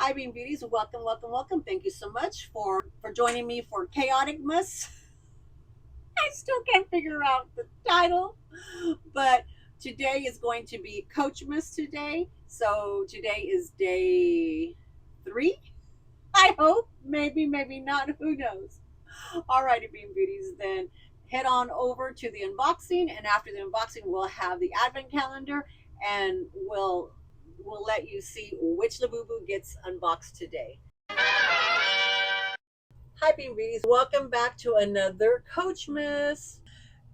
Hi, Bean Beauties. Welcome, welcome, welcome. Thank you so much for joining me for Chaoticmas. I still can't figure out the title, but today is going to be Coachmas today. So today is day 3. I hope, maybe, maybe not. Who knows? Alrighty, Bean Beauties. Then head on over to the unboxing, and after the unboxing, we'll have the advent calendar, and we'll let you see which Labubu gets unboxed today. Hi, Bean Beauties. Welcome back to another Coachmas.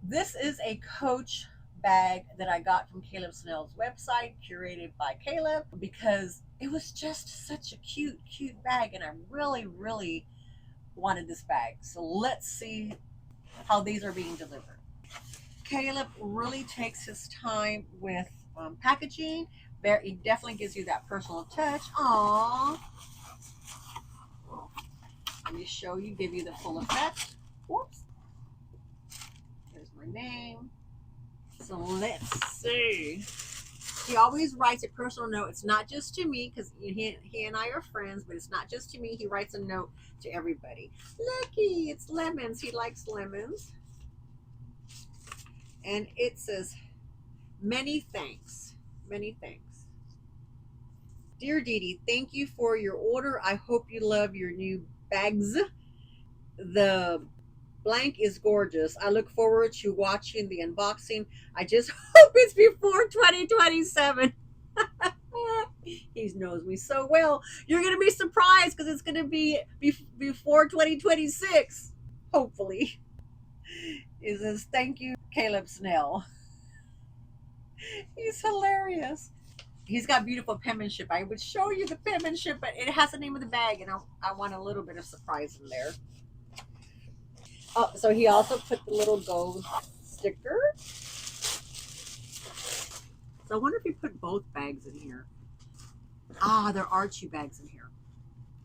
This is a Coach bag that I got from Caleb Snell's website, curated by Caleb, because it was just such a cute, cute bag, and I really, really wanted this bag. So let's see how these are being delivered. Caleb really takes his time with packaging. It definitely gives you that personal touch. Aww. Let me show you, give you the full effect. Whoops. There's my name. So let's see. He always writes a personal note. It's not just to me, because he and I are friends, but it's not just to me. He writes a note to everybody. Lucky, it's lemons. He likes lemons. And it says, many thanks. Many thanks. Dear Dee Dee, thank you for your order. I hope you love your new bags. The blank is gorgeous. I look forward to watching the unboxing. I just hope it's before 2027. He knows me so well. You're going to be surprised because it's going to be before 2026. Hopefully. It says, thank you, Caleb Snell. He's hilarious. He's got beautiful penmanship. I would show you the penmanship, but it has the name of the bag, and I want a little bit of surprise in there. Oh, so he also put the little gold sticker. So I wonder if he put both bags in here. Ah, there are 2 bags in here.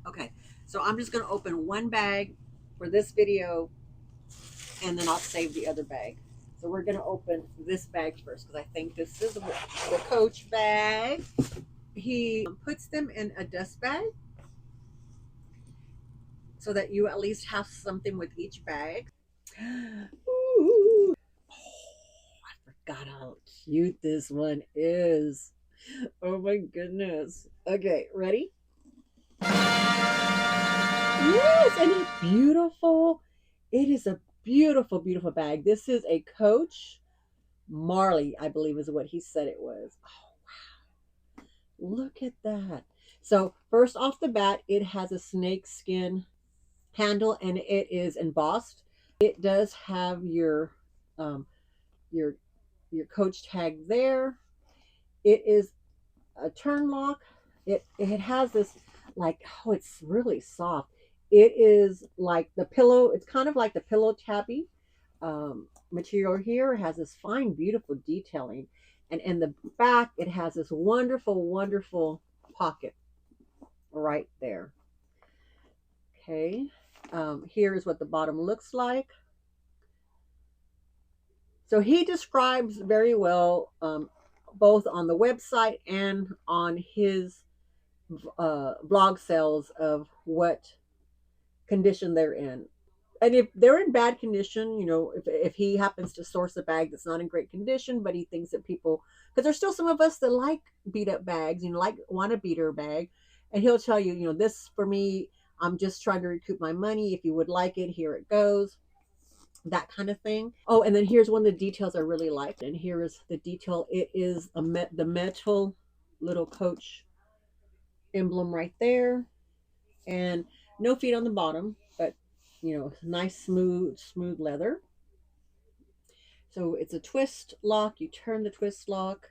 Okay, so I'm just going to open one bag for this video, and then I'll save the other bag. So we're going to open this bag first, because I think this is the Coach bag. He puts them in a dust bag so that you at least have something with each bag. Ooh. Oh, I forgot how cute this one is. Oh my goodness. Okay, ready? Yes, and it's beautiful. It is a beautiful, beautiful bag. This is a Coach Marley, I believe is what he said it was. Oh, wow. Look at that. So first off the bat, it has a snake skin handle, and it is embossed. It does have um, your Coach tag there. It is a turn lock. It has this, like, oh, it's really soft. It is like the pillow. It's kind of like the pillow tabby material here. It has this fine, beautiful detailing, and in the back it has this wonderful, wonderful pocket right there. Okay, here is what the bottom looks like. So he describes very well, both on the website and on his blog sales, of what condition they're in. And if they're in bad condition, if he happens to source a bag that's not in great condition, but he thinks that people, because there's still some of us that like beat up bags, like want a beater bag, and he'll tell you, this for me, I'm just trying to recoup my money. If you would like it, here it goes. That kind of thing. Oh, and then here's one of the details I really liked, and here is the detail. It is the metal little Coach emblem right there, and no feet on the bottom, but nice smooth leather. So it's a twist lock. You turn the twist lock,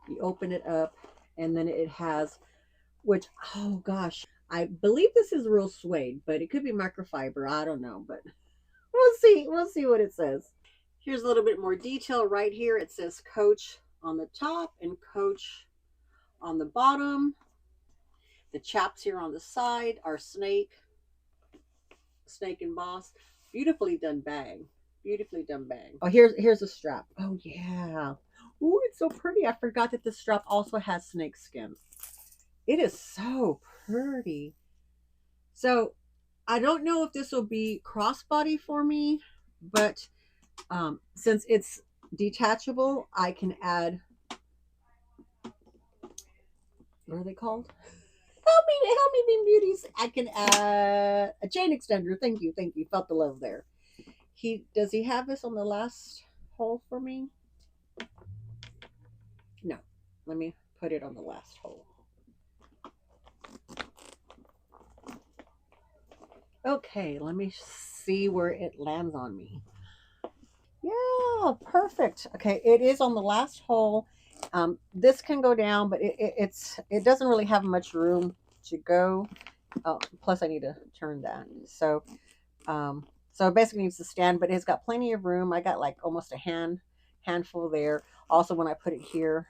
you open it up, and then it has, which, oh gosh, I believe this is real suede, but it could be microfiber. I don't know, but we'll see what it says. Here's a little bit more detail right here. It says Coach on the top and Coach on the bottom. The chaps here on the side are Snake-Embossed. Beautifully done bag. Beautifully done bag. Oh, here's a strap. Oh yeah. Ooh, it's so pretty. I forgot that the strap also has snake skin. It is so pretty. So I don't know if this will be crossbody for me, but since it's detachable, I can add, what are they called? Help me, Bean Beauties. I can add a chain extender. Thank you, thank you. Felt the love there. Does he have this on the last hole for me? No. Let me put it on the last hole. Okay, let me see where it lands on me. Yeah, perfect. Okay, it is on the last hole. This can go down, but it doesn't really have much room to go. Oh, plus I need to turn that. So it basically needs to stand, but it's got plenty of room. I got like almost a handful there. Also, when I put it here,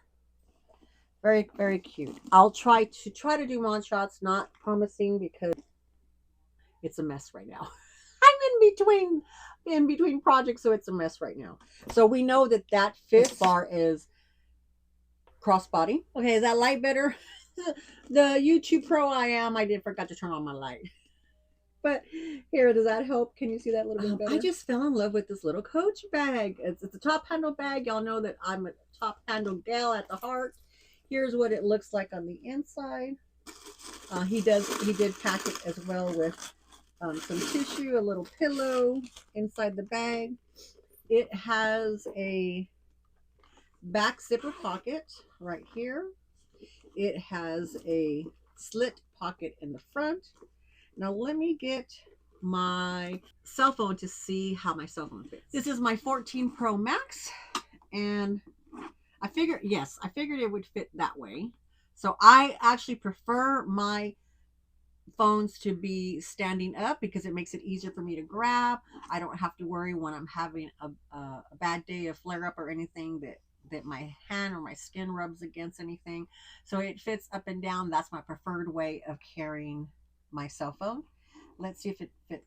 very, very cute. I'll try to do mod shots, not promising because it's a mess right now. I'm in between projects, so it's a mess right now. So we know that fifth bar is crossbody. Okay, is that light better? The YouTube pro I am, I did forgot to turn on my light. But here, does that help? Can you see that a little bit better? I just fell in love with this little Coach bag. It's a top handle bag. Y'all know that I'm a top handle gal at the heart. Here's what it looks like on the inside. He did pack it as well with some tissue, a little pillow inside the bag. It has a back zipper pocket right here. It has a slit pocket in the front. Now let me get my cell phone to see how my cell phone fits. This is my 14 Pro Max, and I figured it would fit that way. So I actually prefer my phones to be standing up because it makes it easier for me to grab. I don't have to worry when I'm having a bad day, a flare up or anything that my hand or my skin rubs against anything. So it fits up and down. That's my preferred way of carrying my cell phone. Let's see if it fits.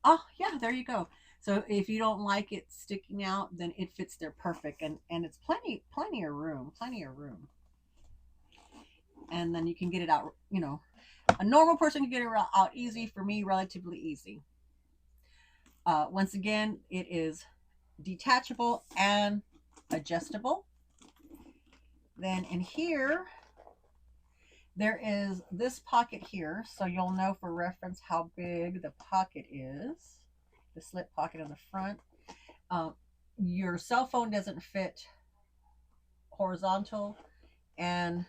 Oh yeah, there you go. So if you don't like it sticking out, then it fits there perfect, and it's plenty of room, and then you can get it out. A normal person can get it out easy. For me, relatively easy. Once again, it is detachable and adjustable. Then in here, there is this pocket here, so you'll know for reference how big the pocket is. The slit pocket in the front. Your cell phone doesn't fit horizontal, and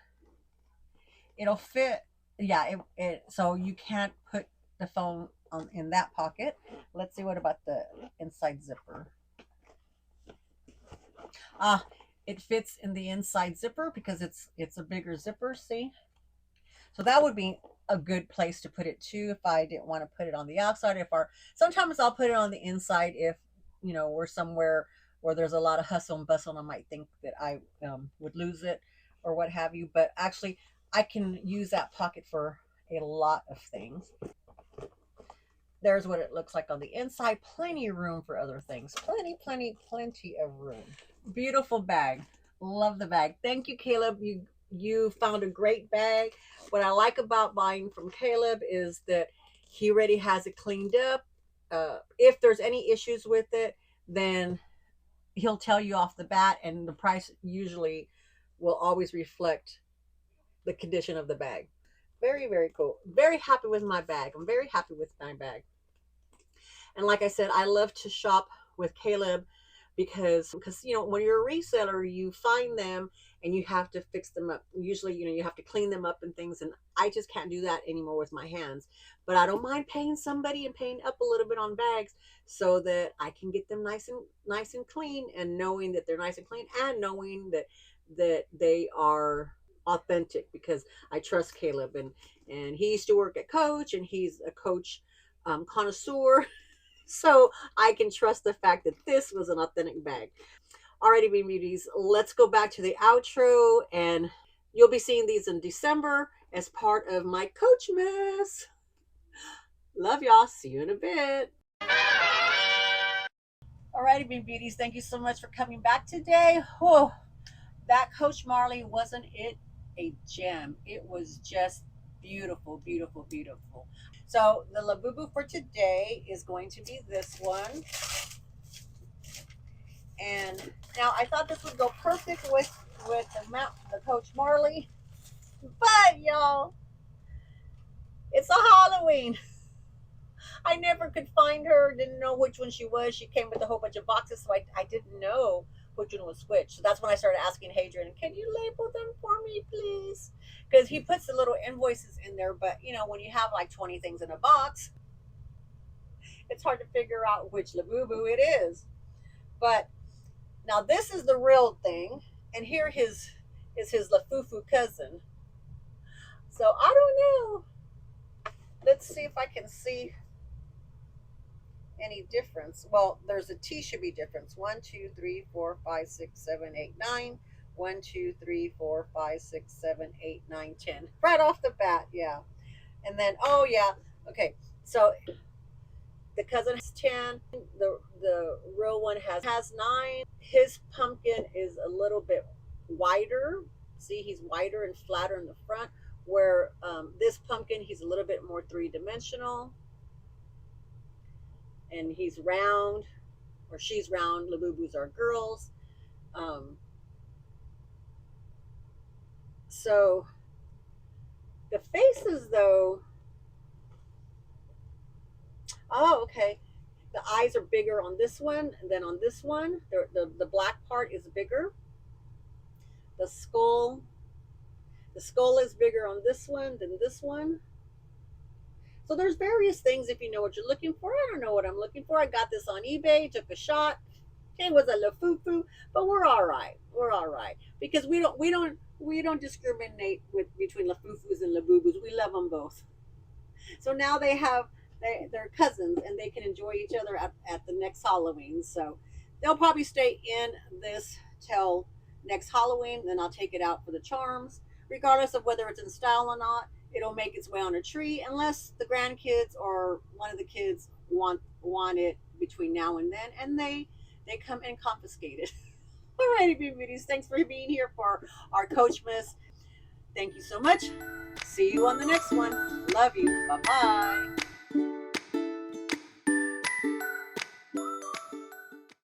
it'll fit. Yeah, so you can't put the phone in that pocket. Let's see, what about the inside zipper? It fits in the inside zipper because it's a bigger zipper. See, so that would be a good place to put it too if I didn't want to put it on the outside. Sometimes I'll put it on the inside if we're somewhere where there's a lot of hustle and bustle, and I might think that I would lose it or what have you. But actually, I can use that pocket for a lot of things. There's what it looks like on the inside. Plenty of room for other things. Plenty of room. Beautiful bag. Love the bag. Thank you, Caleb. You found a great bag. What I like about buying from Caleb is that he already has it cleaned up. If there's any issues with it, then he'll tell you off the bat, and the price usually will always reflect the condition of the bag. Very, very cool. Very happy with my bag. I'm very happy with my bag. And like I said, I love to shop with Caleb because when you're a reseller, you find them and you have to fix them up. Usually, you have to clean them up and things, and I just can't do that anymore with my hands. But I don't mind paying somebody and paying up a little bit on bags so that I can get them nice and clean, and knowing that they're nice and clean, and knowing that they are authentic, because I trust Caleb, and he used to work at Coach, and he's a Coach connoisseur. So I can trust the fact that this was an authentic bag. Alrighty, Bean Beauties, let's go back to the outro, and you'll be seeing these in December as part of my Coachmas. Love y'all. See you in a bit. Alrighty, Bean Beauties, thank you so much for coming back today. That Coach Marley, wasn't it a gem? It was just Beautiful, beautiful, beautiful. So the Labubu for today is going to be this one. And now I thought this would go perfect with the Coach Marley, but y'all, it's a Halloween. I never could find her. Didn't know which one she was. She came with a whole bunch of boxes, so I didn't know which one was which. So that's when I started asking Hadrian, "Can you label them for me, please?" Because he puts the little invoices in there, but you know when you have like 20 things in a box, it's hard to figure out which Labubu it is. But now this is the real thing, and here is his Lafufu cousin. So I don't know. Let's see if I can see any difference. Well, there's a T should be difference. 1, 2, 3, 4, 5, 6, 7, 8, 9. 1, 2, 3, 4, 5, 6, 7, 8, 9, 10. Right off the bat, yeah. And then oh yeah, okay. So the cousin has 10. The real one has 9. His pumpkin is a little bit wider. See, he's wider and flatter in the front. Where this pumpkin, he's a little bit more three-dimensional. And he's round, or she's round. Labubus are girls. So the faces, though, oh, okay. The eyes are bigger on this one than on this one. The black part is bigger. The skull, the skull is bigger on this one than this one. So there's various things if you know what you're looking for. I don't know what I'm looking for. I got this on eBay, took a shot. It was a lafufu, but we're all right. We're all right because we don't discriminate with between lafufus and labubus. We love them both. So now they're cousins and they can enjoy each other at the next Halloween. So they'll probably stay in this till next Halloween. Then I'll take it out for the charms, regardless of whether it's in style or not. It'll make its way on a tree unless the grandkids or one of the kids want it between now and then, and they come and confiscate it. Alrighty, beauties. Thanks for being here for our Coachmas. Thank you so much. See you on the next one. Love you. Bye bye.